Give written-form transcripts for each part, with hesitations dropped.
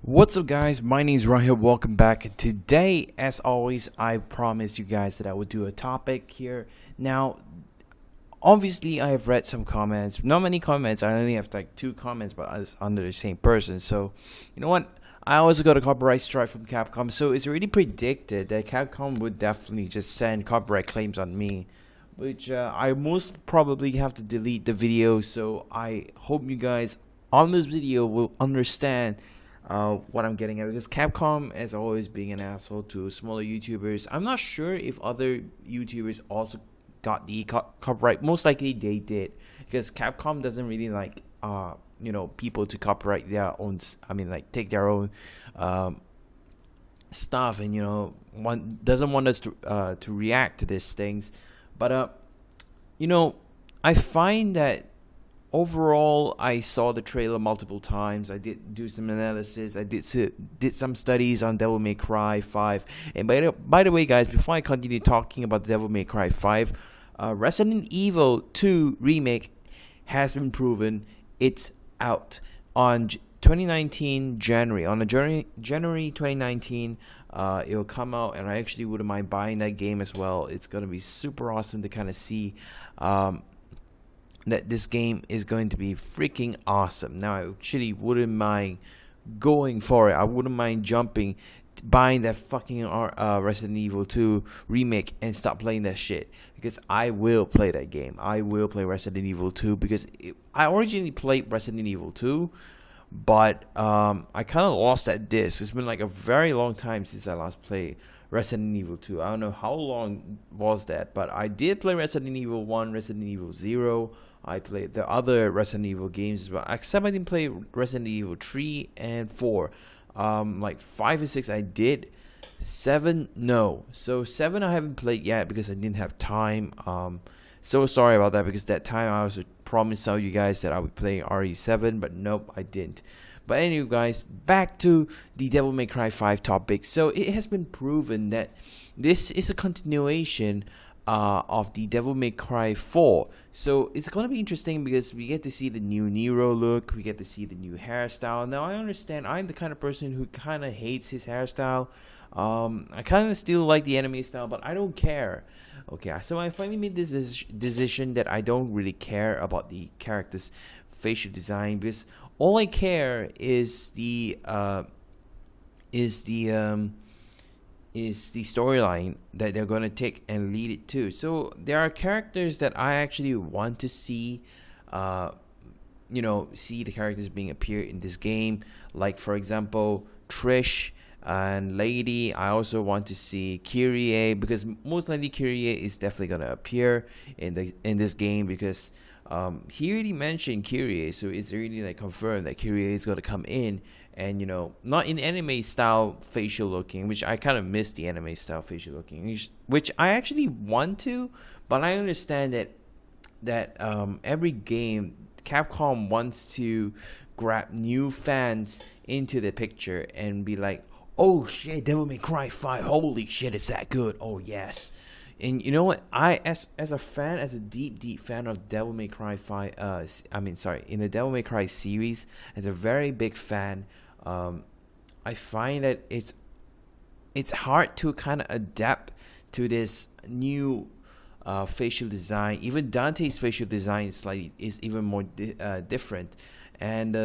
What's up, guys? My name is Rahil. Welcome back. And today, as always, I promised you guys that I would do a topic here. Now, obviously, I have read some comments. Not many comments. I only have like 2 comments, but it's under the same person. So, you know what? I also got a copyright strike from Capcom. So it's already predicted that Capcom would definitely just send copyright claims on me, which I most probably have to delete the video. So I hope you guys on this video will understand what I'm getting at, because Capcom, as always, being an asshole to smaller YouTubers. I'm not sure if other YouTubers also got the copyright. Most likely they did, because Capcom doesn't really like people to copyright their own. Like take their own stuff, and one doesn't want us to react to these things. But I find that overall, I saw the trailer multiple times. I did do some analysis. I did some studies on Devil May Cry 5. And by the way, guys, before I continue talking about Devil May Cry 5, Resident Evil 2 remake has been proven. It's out on 2019 January. On the January 2019, it will come out, and I actually wouldn't mind buying that game as well. It's gonna be super awesome to kind of see. That this game is going to be freaking awesome. Now, I actually wouldn't mind going for it. I wouldn't mind buying that fucking Resident Evil 2 remake and stop playing that shit, because I will play that game. I will play Resident Evil 2 because I originally played Resident Evil 2, but I kind of lost that disc. It's been like a very long time since I last played Resident Evil 2. I don't know how long was that, but I did play Resident Evil 1, Resident Evil 0. I played the other Resident Evil games as well, except I didn't play Resident Evil 3 and 4. Like 5 and 6 I did. 7, no. So 7 I haven't played yet because I didn't have time. So sorry about that, because that time I was promised to you guys that I would play RE7, but nope, I didn't. But anyway, guys, back to the Devil May Cry 5 topic. So it has been proven that this is a continuation of the Devil May Cry 4. So it's gonna be interesting because we get to see the new Nero look, we get to see the new hairstyle. Now, I understand I'm the kind of person who kind of hates his hairstyle. I kind of still like the anime style, but I don't care. Okay, so I finally made this decision that I don't really care about the character's facial design, because all I care is the storyline that they're gonna take and lead it to. So there are characters that I actually want to see, see the characters being appear in this game. Like, for example, Trish and Lady. I also want to see Kyrie, because most likely Kyrie is definitely gonna appear in this game, because he already mentioned Kyrie, so it's already like confirmed that Kyrie is gonna come in, and not in anime style facial looking, which I kind of miss the anime style facial looking, which I actually want to, but I understand that every game Capcom wants to grab new fans into the picture and be like, oh shit, Devil May Cry 5, holy shit, it's that good, oh yes. And you know what? I, as a fan, as a deep fan of Devil May Cry 5, in the Devil May Cry series, as a very big fan, I find that it's hard to kind of adapt to this new facial design. Even Dante's facial design is even more different, and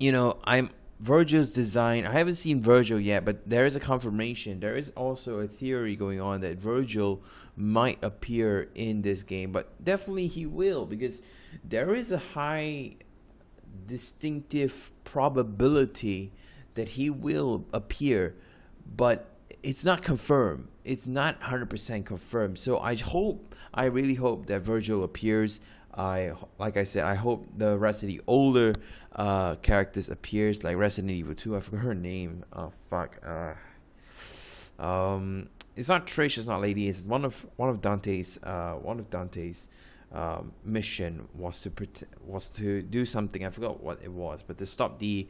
I'm Virgil's design. I haven't seen Virgil yet, but there is a confirmation. There is also a theory going on that Virgil might appear in this game, but definitely he will, because there is a high distinctive probability that he will appear, but it's not confirmed. It's not 100% confirmed. So I really hope that Virgil appears. Like I said, I hope the rest of the older characters appears, like Resident Evil 2. I forgot her name. Oh fuck. It's not Trish. It's not Lady. It's one of Dante's mission was to do something. I forgot what it was, but to stop the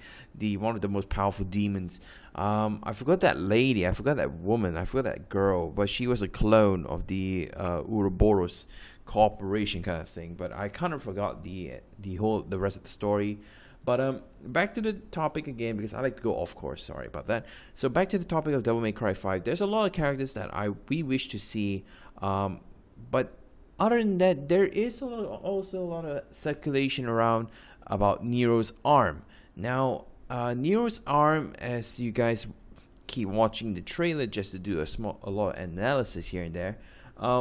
one of the most powerful demons. I forgot that lady. I forgot that woman. I forgot that girl. But she was a clone of the Ouroboros Corporation kind of thing. But I kind of forgot the rest of the story. But back to the topic again, because I like to go off course. Sorry about that. So back to the topic of Devil May Cry 5. There's a lot of characters that we wish to see, but other than that, there is also a lot of circulation around about Nero's arm. Now, Nero's arm, as you guys keep watching the trailer, just to do a lot of analysis here and there,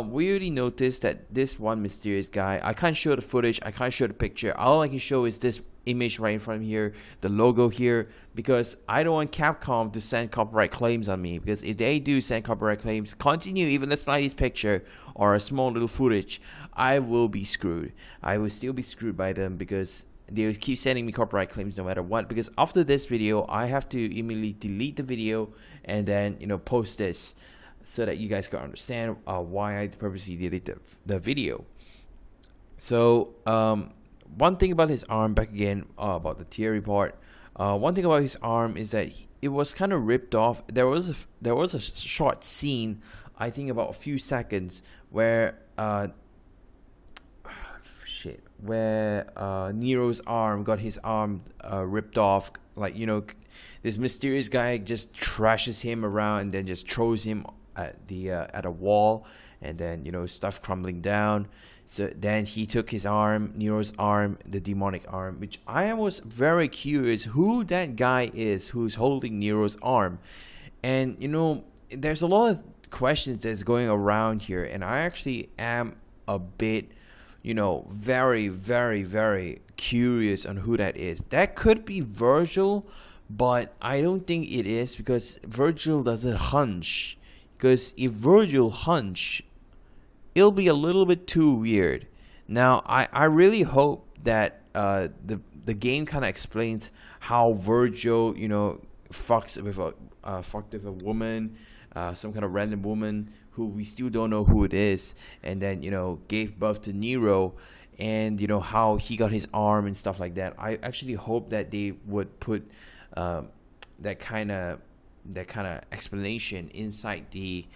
we already noticed that this one mysterious guy, I can't show the footage, I can't show the picture, all I can show is this image right in front of here, the logo here, because I don't want Capcom to send copyright claims on me, because if they do send copyright claims, continue even the slightest picture or a small little footage, I will be screwed. I will still be screwed by them, because they keep sending me copyright claims no matter what. Because after this video, I have to immediately delete the video and then post this, so that you guys can understand why I purposely deleted the video. So one thing about his arm, back again about the theory part, one thing about his arm is that it was kind of ripped off. There was a short scene, I think about a few seconds, where Nero's arm got his arm ripped off, like this mysterious guy just trashes him around and then just throws him at a wall, and then stuff crumbling down. So then he took his arm, Nero's arm, the demonic arm, which I was very curious who that guy is who's holding Nero's arm. And there's a lot of questions that's going around here, and I actually am a bit very, very, very curious on who that is. That could be Virgil, but I don't think it is, because Virgil doesn't hunch. Because if Virgil hunch, it'll be a little bit too weird. Now, I really hope that the game kind of explains how Virgil, fucked with a woman, some kind of random woman who we still don't know who it is, and then gave birth to Nero, and how he got his arm and stuff like that. I actually hope that they would put that kind of explanation inside the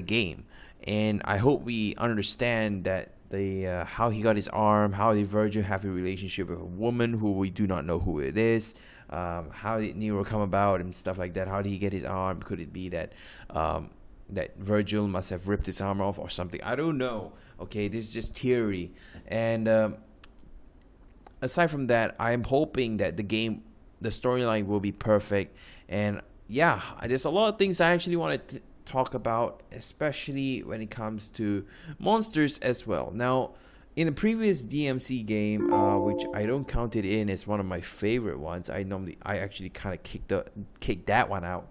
game, and I hope we understand that the how he got his arm, how did Virgil have a relationship with a woman who we do not know who it is, how did Nero come about and stuff like that. How did he get his arm? Could it be that that Virgil must have ripped his arm off or something? I don't know. Okay, this is just theory. And aside from that, I'm hoping that the storyline will be perfect. And yeah, there's a lot of things I actually want to talk about, especially when it comes to monsters as well. Now, in the previous DMC game, which I don't count it in as one of my favorite ones, I actually kind of kicked that one out.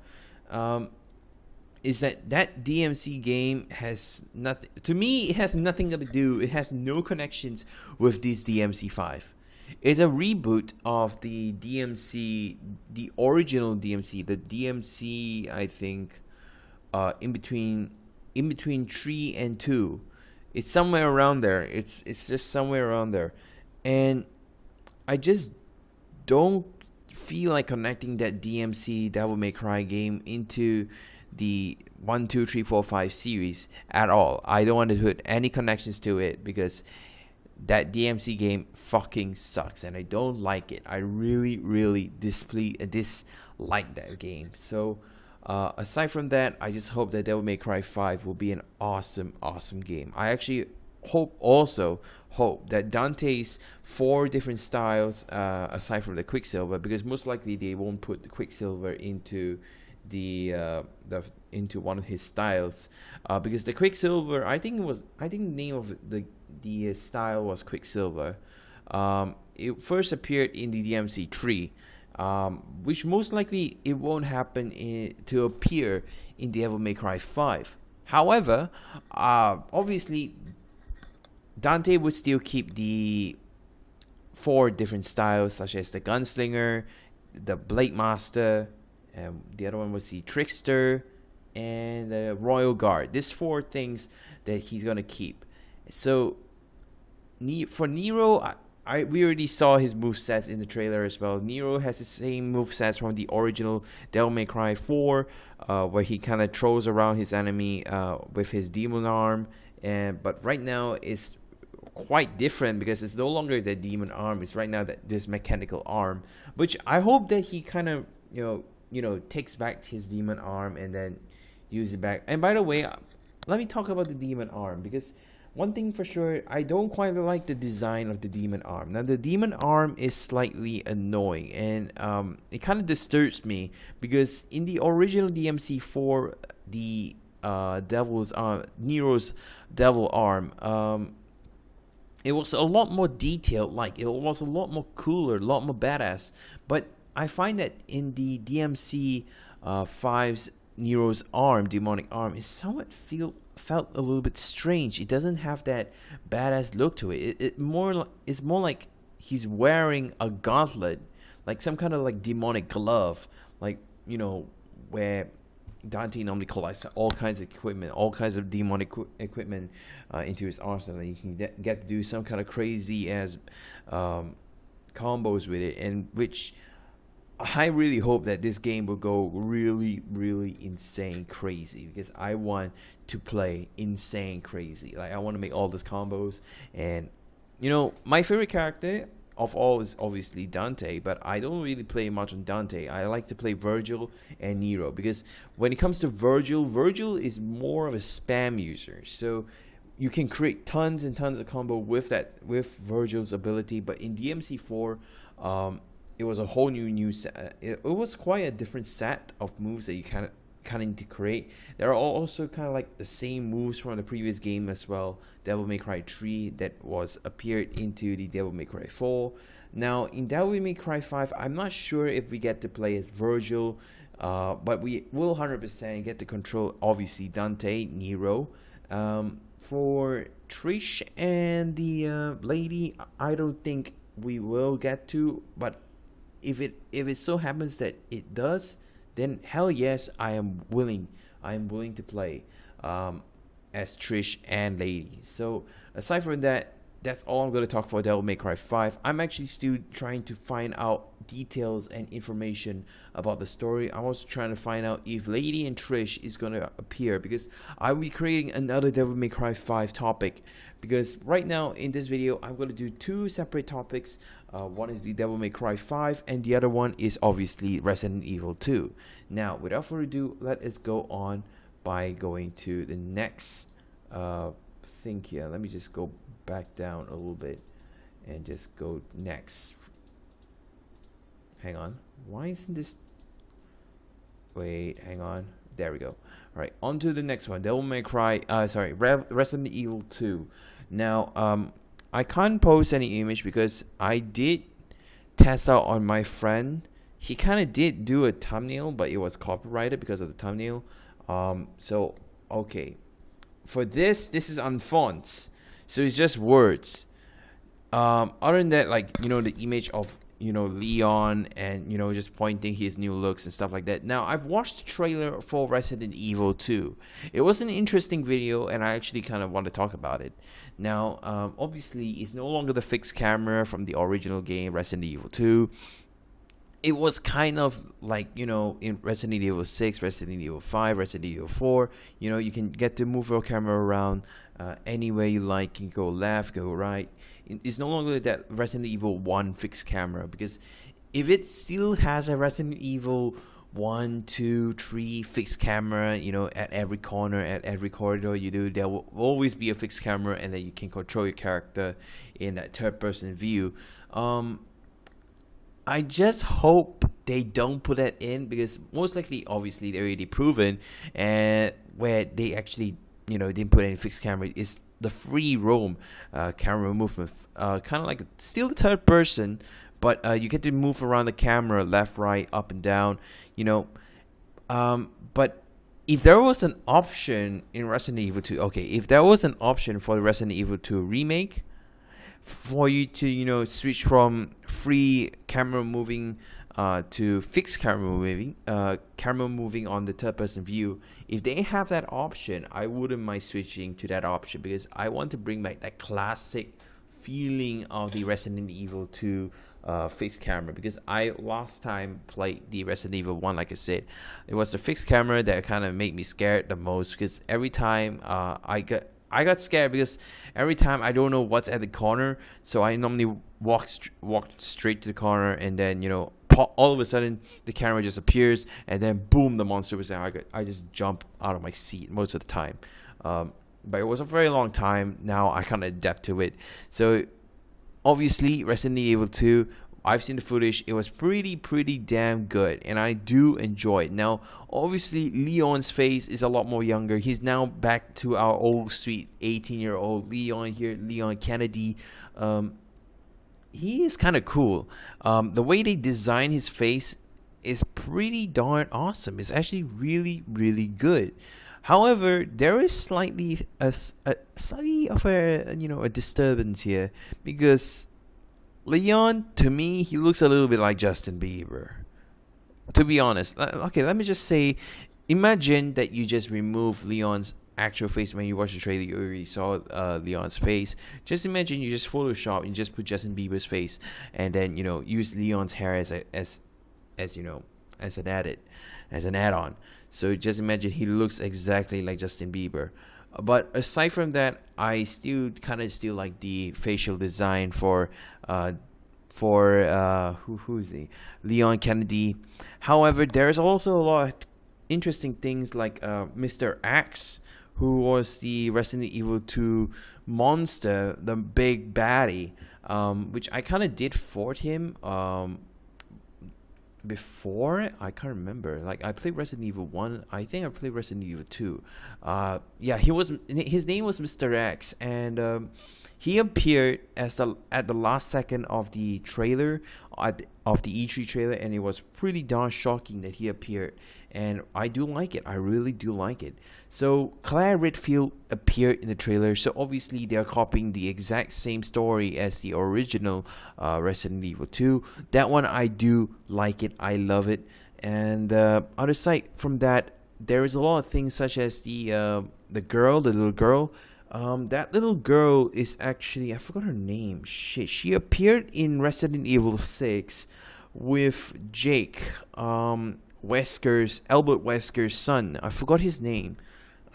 Is that DMC game has nothing, to me, it has nothing to do, it has no connections with this DMC 5. It's a reboot of the DMC, the original DMC, the DMC, I think, in between 3 and 2. It's somewhere around there. It's just somewhere around there. And I just don't feel like connecting that DMC Devil May Cry game into the 1, 2, 3, 4, 5 series at all. I don't want to put any connections to it, because that DMC game fucking sucks and I don't like it. I really, really dislike that game. So aside from that, I just hope that Devil May Cry 5 will be an awesome game. I actually hope that Dante's 4 different styles, aside from the Quicksilver, because most likely they won't put the Quicksilver into into one of his styles, because the Quicksilver, I think the name of the style was Quicksilver. It first appeared in the DMC 3, which most likely it won't happen to appear in Devil May Cry 5. However, obviously Dante would still keep the 4 different styles, such as the Gunslinger, the Blade Master, and the other one was the Trickster, and the Royal Guard. These 4 things that he's gonna keep. So for Nero, we already saw his movesets in the trailer as well. Nero has the same movesets from the original Devil May Cry 4, where he kind of throws around his enemy with his demon arm. But right now it's quite different because it's no longer the demon arm. It's right now that this mechanical arm, which I hope that he kind of takes back his demon arm and then use it back. And by the way, let me talk about the demon arm, because one thing for sure, I don't quite like the design of the demon arm. Now the demon arm is slightly annoying, and it kind of disturbs me because in the original DMC 4, the Nero's devil arm, it was a lot more detailed, like it was a lot more cooler, a lot more badass. But I find that in the DMC 5's Nero's arm, demonic arm, is somewhat felt a little bit strange. It doesn't have that badass look to it. It's more like he's wearing a gauntlet, like some kind of like demonic glove, like where Dante normally collects all kinds of equipment, all kinds of demonic equipment into his arsenal, and you can get to do some kind of crazy as combos with it, and which I really hope that this game will go really, really insane crazy, because I want to play insane crazy. Like, I want to make all these combos. And my favorite character of all is obviously Dante, but I don't really play much on Dante. I like to play Virgil and Nero, because when it comes to Virgil is more of a spam user. So you can create tons and tons of combo with Virgil's ability. But in DMC4, it was a whole new set. It was quite a different set of moves that you kind of need to create. There are also kind of like the same moves from the previous game as well. Devil May Cry 3 that was appeared into the Devil May Cry 4. Now in Devil May Cry 5, I'm not sure if we get to play as Virgil, but we will 100% get to control obviously Dante, Nero. For Trish and the lady, I don't think we will get to, but if it so happens that it does, then hell yes, I am willing to play as Trish and Lady. So aside from that, that's all I'm going to talk for Devil May Cry 5. I'm actually still trying to find out details and information about the story. I'm also trying to find out if Lady and Trish is going to appear, because I'll be creating another Devil May Cry 5 topic. Because right now in this video, I'm going to do two separate topics. One is the Devil May Cry 5, and the other one is obviously Resident Evil 2. Now, without further ado, let us go on by going to the next thing here. Let me just go back down a little bit and just go next. Hang on. Why isn't this... Wait, hang on. There we go. Alright, on to the next one. Devil May Cry... Resident Evil 2. Now, I can't post any image because I did test out on my friend. He kind of did do a thumbnail, but it was copyrighted because of the thumbnail. So, okay. For this is on fonts. So it's just words. Other than that, like, the image of, Leon and, just pointing his new looks and stuff like that. Now, I've watched the trailer for Resident Evil 2. It was an interesting video, and I actually kind of want to talk about it. Now, obviously, it's no longer the fixed camera from the original game, Resident Evil 2. It was kind of like, in Resident Evil 6, Resident Evil 5, Resident Evil 4, you can get to move your camera around any way you like. You can go left, go right. It's no longer that Resident Evil 1 fixed camera, because if it still has a Resident Evil 1, 2, 3 fixed camera, at every corner, at every corridor you do, there will always be a fixed camera, and then you can control your character in that third-person view. I just hope they don't put that in, because most likely, obviously, they're already proven, and where they actually, didn't put any fixed camera is the free roam camera movement, kind of like still the third person, but you get to move around the camera left, right, up and down, but if there was an option in Resident Evil 2, okay, if there was an option for the Resident Evil 2 remake, for you to switch from free camera moving to fixed camera moving on the third person view, if they have that option, I wouldn't mind switching to that option, because I want to bring back that classic feeling of the Resident Evil 2 fixed camera. Because I last time played the Resident Evil 1, like I said, it was the fixed camera that kind of made me scared the most, because every time I I got scared because every time I don't know what's at the corner, so I normally walk straight to the corner, and then all of a sudden the camera just appears, and then boom, the monster was there. I just jump out of my seat most of the time. But it was a very long time. Now I kind of adapt to it. So obviously, Resident Evil 2. I've seen the footage. It was pretty damn good, and I do enjoy it. Now, obviously, Leon's face is a lot more younger. He's now back to our old sweet 18-year-old Leon here, Leon Kennedy. He is kind of cool. The way they design his face is pretty darn awesome. It's actually really good. However, there is slightly slightly of a disturbance here, because Leon, to me, he looks a little bit like Justin Bieber. To be honest, okay, let me just say, imagine that you just remove Leon's actual face. When you watch the trailer, you already saw Leon's face. Just imagine you just Photoshop and just put Justin Bieber's face, and then use Leon's hair as an add-on. So just imagine he looks exactly like Justin Bieber. But aside from that, I still like the facial design for who's he? Leon Kennedy. However, there's also a lot of interesting things like Mr. X, who was the Resident Evil 2 monster, the big baddie, which I kind of did fort him before. I can't remember. Like, I played Resident Evil 1. I think I played Resident Evil 2. His name was Mr. X, and he appeared at the last second of the trailer, of the E3 trailer, and it was pretty darn shocking that he appeared. And I do like it. I really do like it. So Claire Redfield appeared in the trailer. So obviously they're copying the exact same story as the original Resident Evil 2. That one, I do like it. I love it. And other side from that, there is a lot of things such as the little girl. That little girl is actually, I forgot her name. Shit, she appeared in Resident Evil 6 with Jake. Albert Wesker's son. I forgot his name.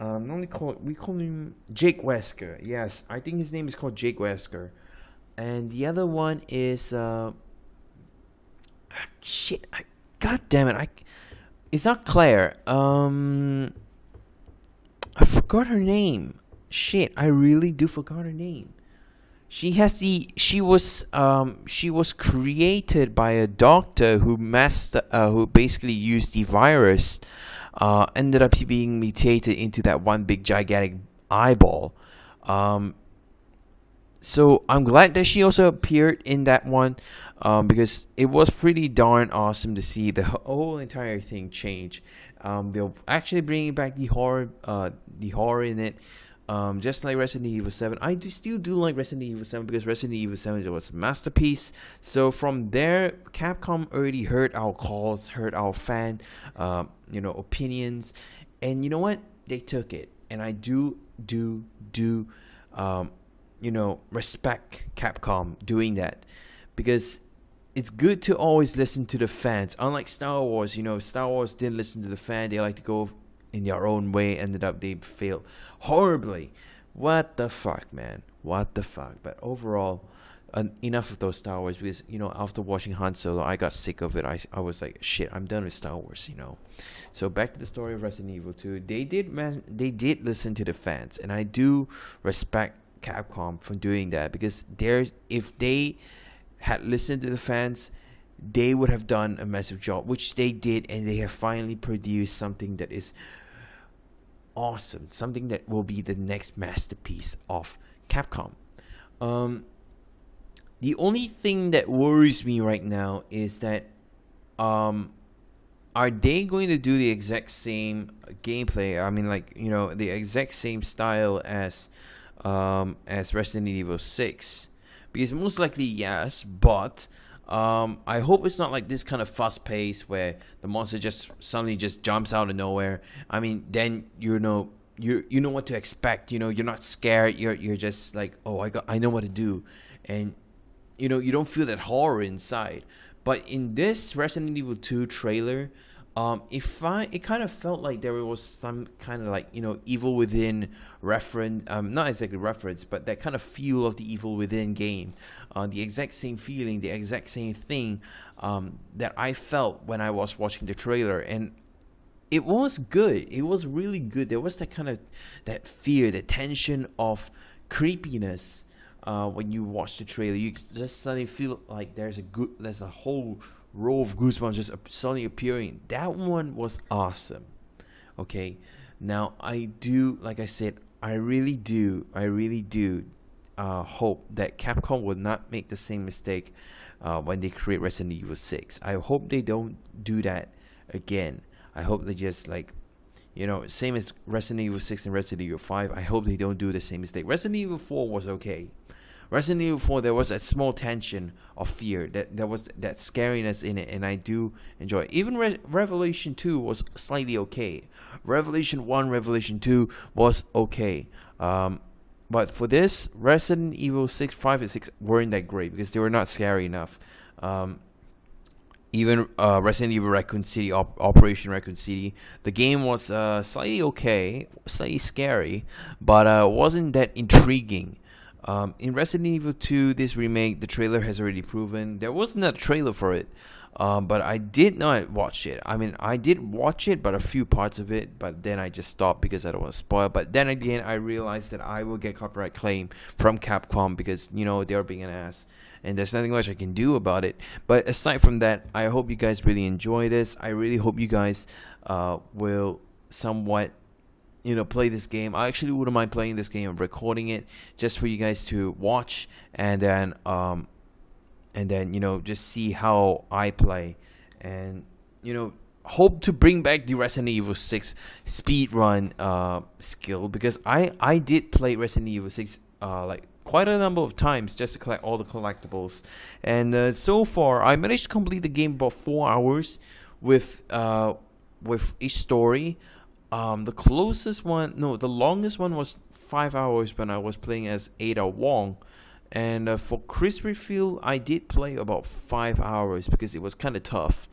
We call him Jake Wesker. Yes, I think his name is called Jake Wesker. And the other one is God damn it! It's not Claire. I forgot her name. Shit, I really do forgot her name. She was created by a doctor who basically used the virus, ended up being mutated into that one big gigantic eyeball. So I'm glad that she also appeared in that one, because it was pretty darn awesome to see the whole entire thing change. They'll actually bring back the horror in it. Just like Resident Evil 7, I still do like Resident Evil 7, because Resident Evil 7 was a masterpiece. So from there, Capcom already heard our calls, heard our fan, opinions, and you know what? They took it, and I do respect Capcom doing that, because it's good to always listen to the fans. Unlike Star Wars, Star Wars didn't listen to the fan. They like to go in their own way. Ended up they failed horribly. What the fuck, man? What the fuck? But overall, enough of those Star Wars, because after watching Han Solo, I got sick of it. I was like, shit, I'm done with Star Wars. So back to the story of Resident Evil 2. They did listen to the fans, and I do respect Capcom for doing that, because if they had listened to the fans, they would have done a massive job, which they did, and they have finally produced something that is awesome, something that will be the next masterpiece of Capcom. The only thing that worries me right now is that are they going to do the exact same gameplay? I mean, the exact same style as Resident Evil 6? Because most likely yes, but I hope it's not like this kind of fast pace where the monster just suddenly just jumps out of nowhere. I mean, then you know what to expect. You're not scared. You're just like, oh, I know what to do, and you don't feel that horror inside. But in this Resident Evil 2 trailer, It kind of felt like there was some kind of like, evil within reference, not exactly reference, but that kind of feel of the evil within game, the exact same feeling, the exact same thing, that I felt when I was watching the trailer. And it was good. It was really good. There was that kind of, that fear, the tension of creepiness. When you watch the trailer, you just suddenly feel like there's a whole row of goosebumps just suddenly appearing. That one was awesome. Okay, now I do, like I said, I really do hope that Capcom will not make the same mistake when they create Resident Evil 6. I hope they don't do that again. I hope they just, like, same as Resident Evil 6 and Resident Evil 5. I hope they don't do the same mistake. Resident Evil 4 was okay. Resident Evil 4, there was a small tension of fear, that there was that scariness in it, and I do enjoy it. Even Revelation 2 was slightly okay. Revelation 1, Revelation 2 was okay. But for this, Resident Evil 6, 5, and 6 weren't that great because they were not scary enough. Even Resident Evil Raccoon City, Operation Raccoon City, the game was slightly okay, slightly scary, but wasn't that intriguing. In Resident Evil 2, this remake, the trailer has already proven there wasn't a trailer for it, but I did not watch it. I mean, I did watch it, but a few parts of it, but then I just stopped because I don't want to spoil. But then again, I realized that I will get copyright claim from Capcom because, they're being an ass, and there's nothing much I can do about it. But aside from that, I hope you guys really enjoy this. I really hope you guys will somewhat play this game. I actually wouldn't mind playing this game and recording it just for you guys to watch, and then just see how I play, and hope to bring back the Resident Evil 6 speedrun skill, because I did play Resident Evil 6 like quite a number of times just to collect all the collectibles, and so far I managed to complete the game about 4 hours with each story. The longest one was 5 hours when I was playing as Ada Wong. And for Chris Redfield, I did play about 5 hours because it was kind of tough.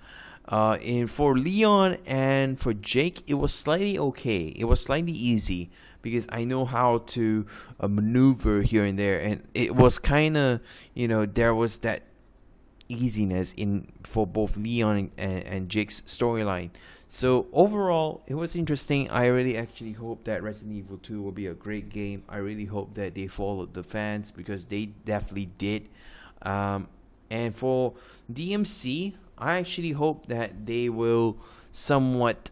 And for Leon and for Jake, it was slightly okay. It was slightly easy because I know how to maneuver here and there. And it was kind of, there was that easiness for both Leon and Jake's storyline. So overall, it was interesting. I really actually hope that Resident Evil 2 will be a great game. I really hope that they followed the fans because they definitely did. And for DMC, I actually hope that they will somewhat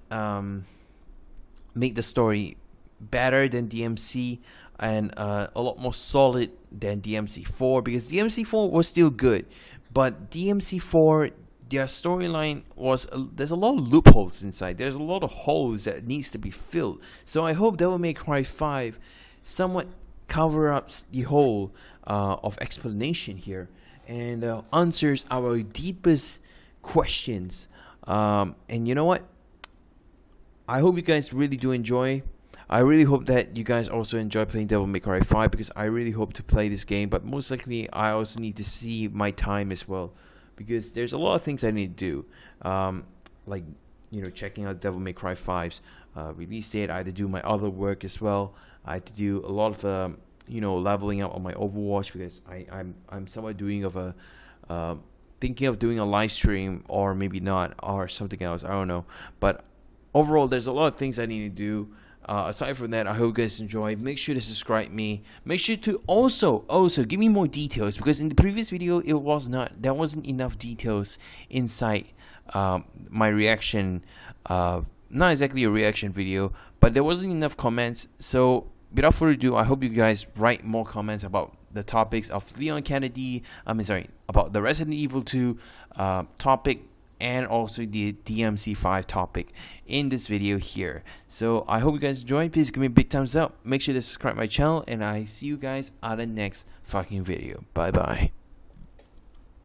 make the story better than DMC and a lot more solid than DMC 4, because DMC 4 was still good, but DMC 4, their storyline was there's a lot of loopholes inside. There's a lot of holes that needs to be filled. So I hope Devil May Cry 5 somewhat cover up the hole of explanation here and answers our deepest questions. And you know what? I hope you guys really do enjoy. I really hope that you guys also enjoy playing Devil May Cry 5, because I really hope to play this game. But most likely, I also need to see my time as well, because there's a lot of things I need to do, like checking out Devil May Cry 5's release date. I had to do my other work as well. I had to do a lot of leveling up on my Overwatch, because I'm somewhat thinking of doing a live stream, or maybe not, or something else. I don't know. But overall, there's a lot of things I need to do. Aside from that, I hope you guys enjoy. Make sure to subscribe me. Make sure to also give me more details, because in the previous video there wasn't enough details inside my reaction. Not exactly a reaction video, but there wasn't enough comments. So without further ado, I hope you guys write more comments about the topics of Leon Kennedy. About the Resident Evil 2 topic, and also the DMC 5 topic in this video here. So I hope you guys enjoy. Please give me a big thumbs up. Make sure to subscribe my channel, and I see you guys on the next fucking video. Bye bye.